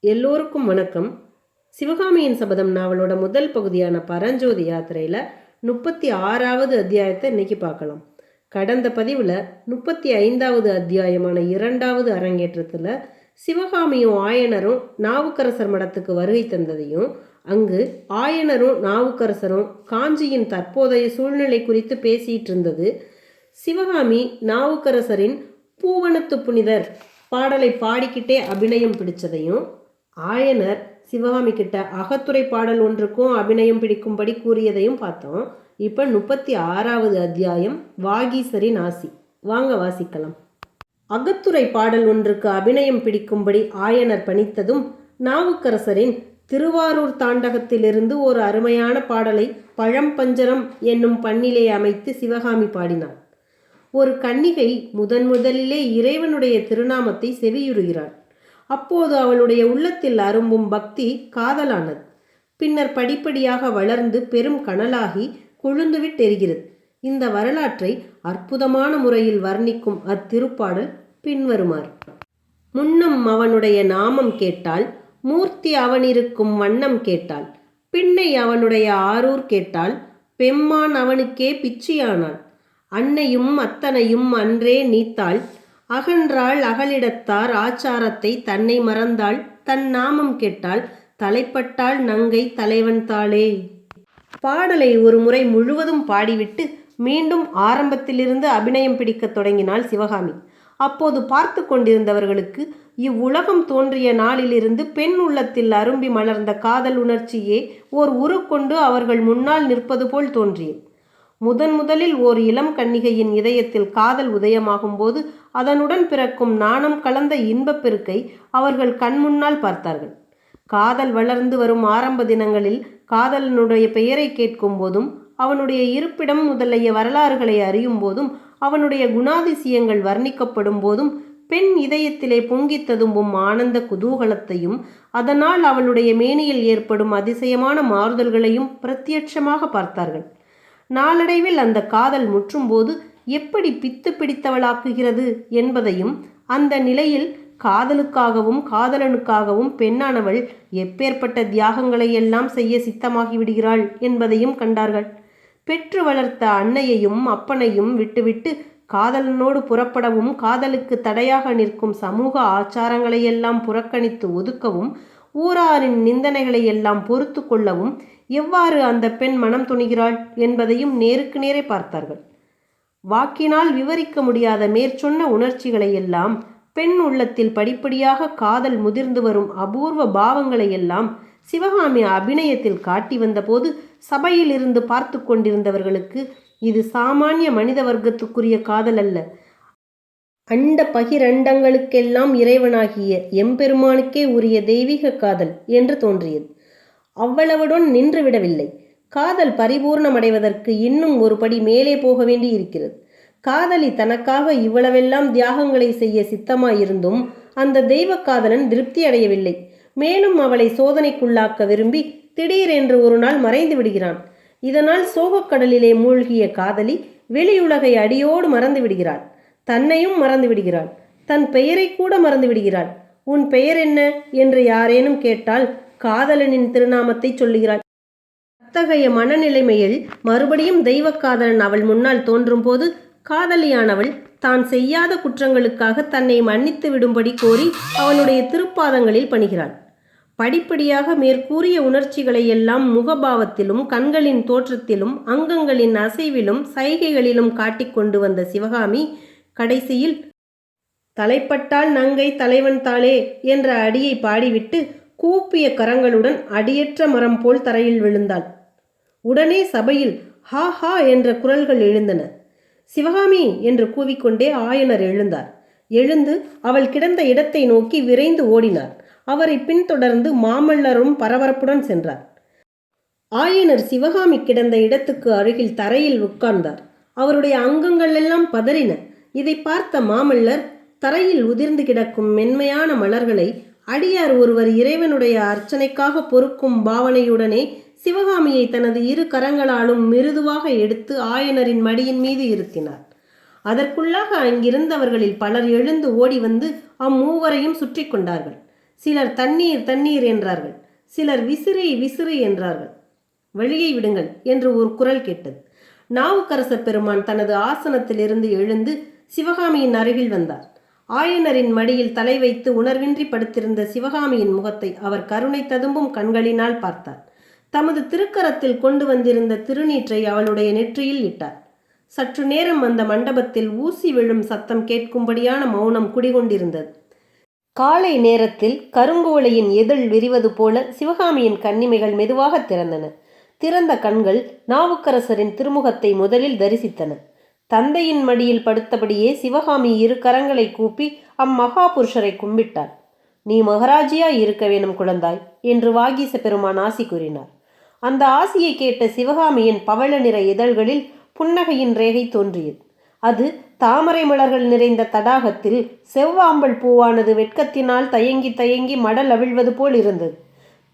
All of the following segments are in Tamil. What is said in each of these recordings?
எல்லோருக்கும் வணக்கம். சிவகாமியின் சபதம் நாவலோட முதல் பகுதியான பரஞ்சோதி யாத்திரையில் 36வது அத்தியாயத்தை இன்னைக்கு பார்க்கலாம். கடந்த பதிவில் 35வது அத்தியாயமான 2வது அரங்கேற்றத்தில் சிவகாமியும் ஆயனரும் நாவுக்கரசர் மடத்துக்கு வருகை தந்ததையும், அங்கு ஆயனரும் நாவுக்கரசரும் காஞ்சியின் தற்போதைய சூழ்நிலை குறித்து பேசிட்டு இருந்தது, சிவகாமி நாவுக்கரசரின் பூவனத்து புனிதர் பாடலை பாடிக்கிட்டே அபிநயம் பிடிச்சதையும், ஆயனர் சிவகாமி கிட்ட அகத்துறை பாடல் ஒன்றுக்கும் அபிநயம் பிடிக்கும்படி கூறியதையும் பார்த்தோம். இப்போ 36வது அத்தியாயம் வாகீசரின் ஆசி. வாங்க வாசிக்கலாம். அகத்துறை பாடல் ஒன்றுக்கு அபிநயம் பிடிக்கும்படி ஆயனர் பணித்ததும், நாவுக்கரசரின் திருவாரூர் தாண்டகத்திலிருந்து ஒரு அருமையான பாடலை பழம்பஞ்சரம் என்னும் பண்ணிலே அமைத்து சிவகாமி பாடினாள். ஒரு கன்னிகை முதலிலே இறைவனுடைய திருநாமத்தை செவியுறுகிறாள். அப்போது அவளுடைய உள்ளத்தில் அரும்பும் பக்தி காதலானது. பின்னர் படிப்படியாக வளர்ந்து பெரும் கனலாகி கொழுந்துவிட்டெரிகிறது. இந்த வரலாற்றை அற்புதமான முறையில் வர்ணிக்கும் அத்திருப்பாடல் பின்வருமாறு. முன்னம் அவனுடைய நாமம் கேட்டாள், மூர்த்தி அவனிருக்கும் வண்ணம் கேட்டாள், பின்னை அவனுடைய ஆரூர் கேட்டாள், பெம்மான் அவனுக்கே பிச்சியானாள், அன்னையும் அத்தனையும் அன்றே நீத்தாள், அகன்றாள் அகலிடத்தார் ஆச்சாரத்தை தன்னை மறந்தாள், தன் நாமம் கேட்டாள், தலைப்பட்டாள் நங்கை தலைவன் தாளே. பாடலை ஒரு முறை முழுவதும் பாடிவிட்டு மீண்டும் ஆரம்பத்திலிருந்து அபிநயம் பிடிக்க தொடங்கினாள் சிவகாமி. அப்போது பார்த்து கொண்டிருந்தவர்களுக்கு இவ்வுலகம் தோன்றிய நாளிலிருந்து பெண் உள்ளத்தில் அரும்பி மலர்ந்த காதல் உணர்ச்சியே ஓர் உருக்கொண்டு அவர்கள் முன்னால் நிற்பது போல் தோன்றியது. முதலில் ஓர் இளம் கன்னிகையின் இதயத்தில் காதல் உதயமாகும் போது அதனுடன் பிறக்கும் நாணம் கலந்த இன்பப் பெருக்கை அவர்கள் கண்முன்னால் பார்த்தார்கள். காதல் வளர்ந்து வரும் ஆரம்ப தினங்களில் காதலனுடைய பெயரை கேட்கும் போதும், அவனுடைய இருப்பிடம் முதலிய வரலாறுகளை அறியும் போதும், அவனுடைய குணாதிசயங்கள் வர்ணிக்கப்படும் போதும் பெண் இதயத்திலே பொங்கி ததும்பும் ஆனந்த குதூகலத்தையும், அதனால் அவளுடைய மேனியில் ஏற்படும் அதிசயமான மாறுதல்களையும் பிரத்யட்சமாக பார்த்தார்கள். நாளடைவில் அந்த காதல் முற்றும்போது எப்படி பித்து பிடித்தவளாக்குகிறது என்பதையும், அந்த நிலையில் காதலுக்காகவும் காதலனுக்காகவும் பெண்ணானவள் எப்பேற்பட்ட தியாகங்களை எல்லாம் செய்ய சித்தமாகி விடுகிறாள் என்பதையும் கண்டார்கள். பெற்று வளர்த்த அன்னையையும் அப்பனையும் விட்டுவிட்டு காதலனோடு புறப்படவும், காதலுக்கு தடையாக நிற்கும் சமூக ஆச்சாரங்களையெல்லாம் புறக்கணித்து ஒதுக்கவும், ஊராரின் நிந்தனைகளை எல்லாம் பொறுத்து கொள்ளவும் எவ்வாறு அந்த பெண் மனம் துணிகிறாள் என்பதையும் நேருக்கு நேரே பார்த்தார்கள். வாக்கினால் விவரிக்க முடியாத மேற்சொன்ன உணர்ச்சிகளை எல்லாம், பெண் உள்ளத்தில் படிப்படியாக காதல் முதிர்ந்து வரும் அபூர்வ பாவங்களை எல்லாம் சிவகாமி அபிநயத்தில் காட்டி வந்தபோது சபையில் இருந்து பார்த்து கொண்டிருந்தவர்களுக்கு இது சாமானிய மனித வர்க்கத்துக்குரிய காதல் அல்ல, அண்ட பகிரண்டங்களுக்கெல்லாம் இறைவனாகிய எம்பெருமானுக்கே உரிய தெய்வீக காதல் என்று தோன்றியது. அவ்வளவுடன் நின்று விடவில்லை. காதல் பரிபூர்ணமடைவதற்கு இன்னும் ஒரு படி மேலே போக வேண்டி இருக்கிறது. காதலி தனக்காக இவ்வளவெல்லாம் தியாகங்களை செய்ய சித்தமாயிருந்தும் அந்த தெய்வ காதலன் திருப்தி அடையவில்லை. மேலும் அவளை சோதனைக்குள்ளாக்க விரும்பி திடீரென்று ஒரு நாள் மறைந்து விடுகிறான். இதனால் சோகக்கடலிலே மூழ்கிய காதலி வெளியுலகை அடியோடு மறந்து விடுகிறாள். தன்னையும் மறந்து விடுகிறாள். தன் பெயரை கூட மறந்து விடுகிறாள். உன் பெயர் என்ன என்று யாரேனும் கேட்டால் காதலனின் திருநாமத்தை சொல்லுகிறாள். அத்தகைய மனநிலைமையில் மறுபடியும் தெய்வ காதலன் அவள் முன்னால் தோன்றும் போது காதலியானவள் தான் செய்யாத குற்றங்களுக்காக தன்னை மன்னித்து விடும்படி கோரி அவனுடைய திருப்பாதங்களில் பணிகிறாள். படிப்படியாக மேற்கூறிய உணர்ச்சிகளை எல்லாம் முகபாவத்திலும், கண்களின் தோற்றத்திலும், அங்கங்களின் அசைவிலும், சைகைகளிலும் காட்டிக்கொண்டு வந்த சிவகாமி கடைசியில் தலைப்பட்டால் நங்கை தலைவன் தாளே என்ற அடியை பாடிவிட்டு கூப்பிய கரங்களுடன் அடியற்ற மரம் போல் தரையில் விழுந்தாள். உடனே சபையில் ஹா ஹா என்ற குரல்கள் எழுந்தன. சிவகாமி என்று கூவிக்கொண்டே ஆயனர் எழுந்தார். எழுந்து அவள் கிடந்த இடத்தை நோக்கி விரைந்து ஓடினார். அவரை பின்தொடர்ந்து மாமல்லரும் பரபரப்புடன் சென்றார். ஆயனர் சிவகாமி கிடந்த இடத்துக்கு அருகில் தரையில் உட்கார்ந்தார். அவருடைய அங்கங்கள் எல்லாம் பதறின. இதை பார்த்த மாமல்லர் தரையில் உதிர்ந்து கிடக்கும் மென்மையான மலர்களை அடியார் ஒருவர் இறைவனுடைய அர்ச்சனைக்காக பொறுக்கும் பாவனையுடனே சிவகாமியை தனது இரு கரங்களாலும் மிருதுவாக எடுத்து ஆயனரின் மடியின் மீது இருத்தினார். அதற்குள்ளாக அங்கிருந்தவர்களில் பலர் எழுந்து ஓடி வந்து அம்மூவரையும் சுற்றி கொண்டார்கள். சிலர் தண்ணீர் தண்ணீர் என்றார்கள். சிலர் விசிறி விசிறி என்றார்கள். வழியை விடுங்கள் என்று ஒரு குரல் கேட்டது. நாவுக்கரசர் பெருமான் தனது ஆசனத்திலிருந்து எழுந்து சிவகாமியின் அருகில் வந்தார். ஆயனரின் மடியில் தலை வைத்து உணர்வின்றி படுத்திருந்த சிவகாமியின் முகத்தை அவர் கருணை ததும்பும் கண்களினால் பார்த்தார். தமது திருக்கரத்தில் கொண்டு வந்திருந்த திருநீற்றை அவளுடைய நெற்றியில் இட்டார். சற்று நேரம் அந்த மண்டபத்தில் ஊசி விழும் சத்தம் கேட்கும்படியான மௌனம் குடிகொண்டிருந்தது. காலை நேரத்தில் கருங்குவளையின் எதில் விரிவது போல சிவகாமியின் கண்ணிமைகள் மெதுவாக திறந்தன. திறந்த கண்கள் நாவுக்கரசரின் திருமுகத்தை முதலில் தரிசித்தன. தந்தையின் மடியில் படுத்தபடியே சிவகாமி இரு கரங்களை கூப்பி அம்மகாபுருஷரை கும்பிட்டாள். நீ மகாராஜியாய் இருக்க வேணும் குழந்தாய் என்று வாகீச பெருமான் ஆசி கூறினார். அந்த ஆசியை கேட்ட சிவகாமியின் பவள நிற இதழ்களில் புன்னகையின் ரேகை தோன்றியது. அது தாமரை மலர்கள் நிறைந்த தடாகத்தில் செவ்வாம்பல் பூவானது வெட்கத்தினால் தயங்கி தயங்கி மடல் அவிழ்வது போல் இருந்தது.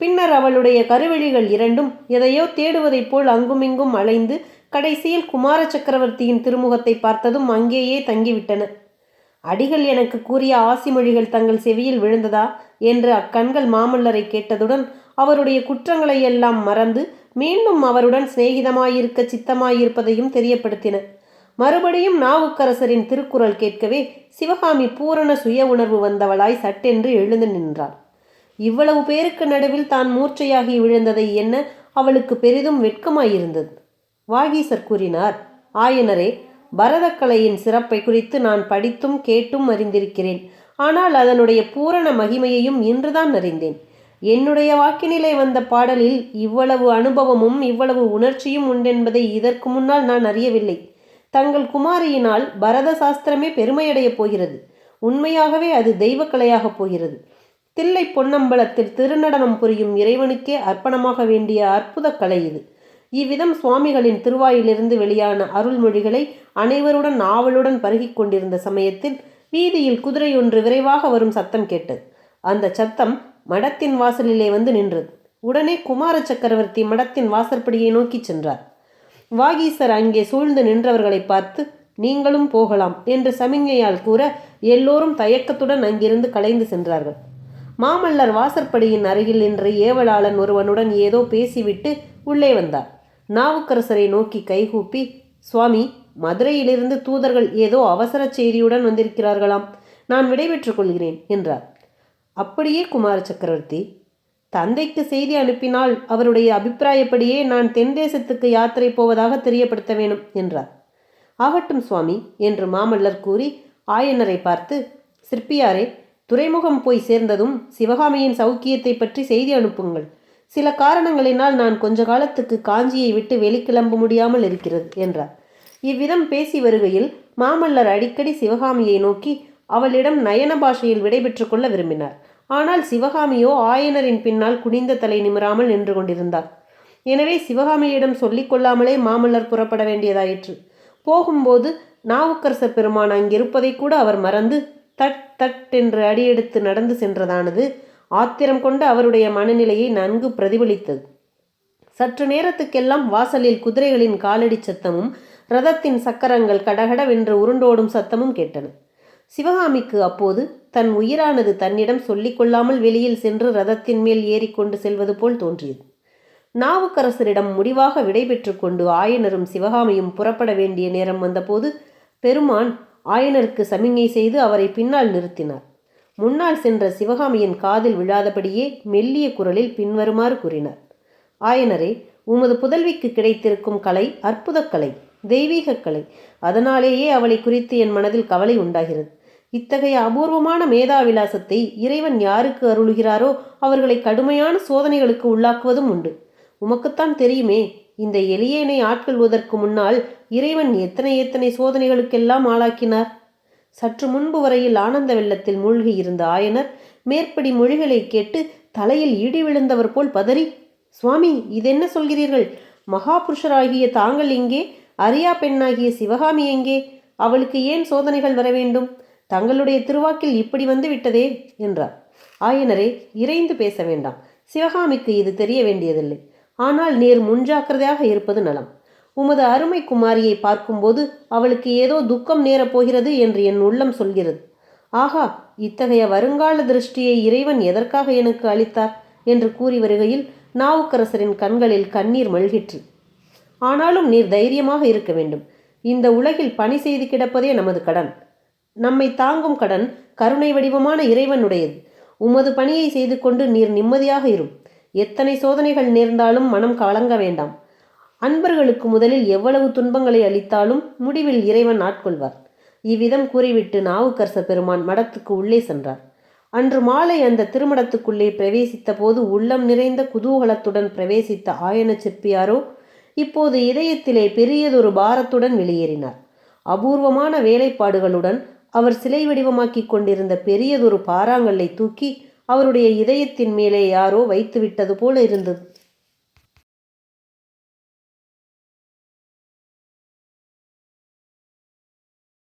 பின்னர் அவளுடைய கருவெளிகள் இரண்டும் எதையோ தேடுவதைப் போல் அங்குமிங்கும் அலைந்து கடைசியில் குமார சக்கரவர்த்தியின் திருமுகத்தை பார்த்ததும் அங்கேயே தங்கிவிட்டன. அடிகள் எனக்கு கூறிய ஆசிமொழிகள் தங்கள் செவியில் விழுந்ததா என்று அக்கண்கள் மாமல்லரை கேட்டதுடன் அவருடைய குற்றங்களை எல்லாம் மறந்து மீண்டும் அவருடன் சிநேகிதமாயிருக்க சித்தமாயிருப்பதையும் தெரியப்படுத்தின. மறுபடியும் நாவுக்கரசரின் திருக்குறள் கேட்கவே சிவகாமி பூரண சுய உணர்வு வந்தவளாய் சட்டென்று எழுந்து நின்றாள். இவ்வளவு பேருக்கு நடுவில் தான் மூர்ச்சையாகி விழுந்ததை எண்ண அவளுக்கு பெரிதும் வெட்கமாயிருந்தது. வாகீசர் கூறினார், ஆயனரே, பரதக்கலையின் சிறப்பை குறித்து நான் படித்தும் கேட்டும் அறிந்திருக்கிறேன். ஆனால் அதனுடைய பூரண மகிமையையும் இன்றுதான் அறிந்தேன். என்னுடைய வாக்கினிலே வந்த பாடலில் இவ்வளவு அனுபவமும் இவ்வளவு உணர்ச்சியும் உண்டென்பதை இதற்கு முன்னால் நான் அறியவில்லை. தங்கள் குமாரியினால் பரத சாஸ்திரமே பெருமையடையப் போகிறது. உண்மையாகவே அது தெய்வக்கலையாகப் போகிறது. தில்லை பொன்னம்பலத்தில் திருநடனம் புரியும் இறைவனுக்கே அர்ப்பணமாக வேண்டிய அற்புத கலை இது. இவ்விதம் சுவாமிகளின் திருவாயிலிருந்து வெளியான அருள்மொழிகளை அனைவருடன் ஆவலுடன் பருகிக் கொண்டிருந்த சமயத்தில் வீதியில் குதிரை ஒன்று விரைவாக வரும் சத்தம் கேட்டது. அந்த சத்தம் மடத்தின் வாசலிலே வந்து நின்றது. உடனே குமார சக்கரவர்த்தி மடத்தின் வாசற்படியை நோக்கி சென்றார். வாகீசர் அங்கே சூழ்ந்து நின்றவர்களை பார்த்து, நீங்களும் போகலாம் என்று சமிஞ்ஞையால் கூற எல்லோரும் தயக்கத்துடன் அங்கிருந்து கலைந்து சென்றார்கள். மாமல்லர் வாசற்படியின் அருகில் நின்ற ஏவலாளன் ஒருவனுடன் ஏதோ பேசிவிட்டு உள்ளே வந்தார். நாவுக்கரசரை நோக்கி கைகூப்பி, சுவாமி, மதுரையிலிருந்து தூதர்கள் ஏதோ அவசர செய்தியுடன் வந்திருக்கிறார்களாம். நான் விடைபெற்றுக் கொள்கிறேன் என்றார். அப்படியே குமார சக்கரவர்த்தி, தந்தைக்கு செய்தி அனுப்பினால் அவருடைய அபிப்பிராயப்படியே நான் தென் தேசத்துக்கு யாத்திரை போவதாக தெரியப்படுத்த வேணும் என்றார். ஆகட்டும் சுவாமி என்று மாமல்லர் கூறி ஆயனரை பார்த்து, சிற்பியாரே, துறைமுகம் போய் சேர்ந்ததும் சிவகாமியின் சௌக்கியத்தை பற்றி செய்தி அனுப்புங்கள். சில காரணங்களினால் நான் கொஞ்ச காலத்துக்கு காஞ்சியை விட்டு வெளிக்கிளம்ப முடியாமல் இருக்கிறது என்றார். இவ்விதம் பேசி வருகையில் மாமல்லர் அடிக்கடி சிவகாமியை நோக்கி அவளிடம் நயன பாஷையில் விடைபெற்று கொள்ள விரும்பினார். ஆனால் சிவகாமியோ ஆயனரின் பின்னால் குனிந்த தலை நிமிராமல் நின்று கொண்டிருந்தார். எனவே சிவகாமியிடம் சொல்லிக் கொள்ளாமலே மாமல்லர் புறப்பட வேண்டியதாயிற்று. போகும்போது நாவுக்கரசர் பெருமான் அங்கிருப்பதை கூட அவர் மறந்து தட் தட் என்று அடியெடுத்து நடந்து சென்றதானது ஆத்திரம் கொண்ட அவருடைய மனநிலையை நன்கு பிரதிபலித்தது. சற்று நேரத்துக்கெல்லாம் வாசலில் குதிரைகளின் காலடி சத்தமும் ரதத்தின் சக்கரங்கள் கடகடவென்று உருண்டோடும் சத்தமும் கேட்டன. சிவகாமிக்கு அப்போது தன் உயிரானது தன்னிடம் சொல்லிக் கொள்ளாமல் வெளியில் சென்று ரதத்தின் மேல் ஏறிக்கொண்டு செல்வது போல் தோன்றியது. நாவுக்கரசரிடம் முடிவாக விடைபெற்று கொண்டு ஆயனரும் சிவகாமியும் புறப்பட வேண்டிய நேரம் வந்தபோது பெருமான் ஆயனருக்கு சமிஞை செய்து அவரை பின்னால் நிறுத்தினார். முன்னால் சென்ற சிவகாமியின் காதில் விழாதபடியே மெல்லிய குரலில் பின்வருமாறு கூறினார். ஆயனரே, உமது புதல்விக்கு கிடைத்திருக்கும் கலை அற்புத கலை, தெய்வீக கலை. அதனாலேயே அவளை குறித்து என் மனதில் கவலை உண்டாகிறது. இத்தகைய அபூர்வமான மேதாவிலாசத்தை இறைவன் யாருக்கு அருளுகிறாரோ அவர்களை கடுமையான சோதனைகளுக்கு உள்ளாக்குவதும் உண்டு. உமக்குத்தான் தெரியுமே, இந்த எளியேனை ஆட்கொள்வதற்கு முன்னால் இறைவன் எத்தனை எத்தனை சோதனைகளுக்கெல்லாம் ஆளாக்கினார். சற்று முன்பு வரையில் ஆனந்த வெள்ளத்தில் மூழ்கி இருந்த ஆயனர் மேற்படி மொழிகளை கேட்டு தலையில் இடி விழுந்தவர் போல் பதறி, சுவாமி, இதென்ன சொல்கிறீர்கள்? மகாபுருஷராகிய தாங்கள் எங்கே? அரியா பெண்ணாகிய சிவகாமி எங்கே? அவளுக்கு ஏன் சோதனைகள் வர வேண்டும்? தங்களுடைய திருவாக்கில் இப்படி வந்து விட்டதே என்றார். ஆயனரே, இறைந்து பேச வேண்டாம். சிவகாமிக்கு இது தெரிய வேண்டியதில்லை. ஆனால் நீர் முன்ஜாக்கிரதையாக இருப்பது நலம். உமது அருமை குமாரியை பார்க்கும்போது அவளுக்கு ஏதோ துக்கம் நேரப்போகிறது என்று என் உள்ளம் சொல்கிறது. ஆகா, இத்தகைய வருங்கால திருஷ்டியை இறைவன் எதற்காக எனக்கு அளித்தார் என்று கூறி வருகையில் நாவுக்கரசரின் கண்களில் கண்ணீர் மல்கிற்று. ஆனாலும் நீர் தைரியமாக இருக்க வேண்டும். இந்த உலகில் பணி செய்து கிடப்பதே நமது கடன். நம்மை தாங்கும் கடன் கருணை வடிவமான இறைவனுடையது. உமது பணியை செய்து கொண்டு நீர் நிம்மதியாக இரும். எத்தனை சோதனைகள் நேர்ந்தாலும் மனம் கலங்க வேண்டாம். அன்பர்களுக்கு முதலில் எவ்வளவு துன்பங்களை அளித்தாலும் முடிவில் இறைவன் ஆட்கொள்வார். இவ்விதம் கூறிவிட்டு நாவுக்கரச பெருமான் மடத்துக்கு உள்ளே சென்றார். அன்று மாலை அந்த திருமடத்துக்குள்ளே பிரவேசித்த போது உள்ளம் நிறைந்த குதூகலத்துடன் பிரவேசித்த ஆயன சிற்பியாரோ இப்போது இதயத்திலே பெரியதொரு பாரத்துடன் வெளியேறினார். அபூர்வமான வேலைப்பாடுகளுடன் அவர் சிலை வடிவமாக்கி கொண்டிருந்த பெரியதொரு பாறாங்கல்லை தூக்கி அவருடைய இதயத்தின் மேலே யாரோ வைத்து விட்டது போல இருந்தது.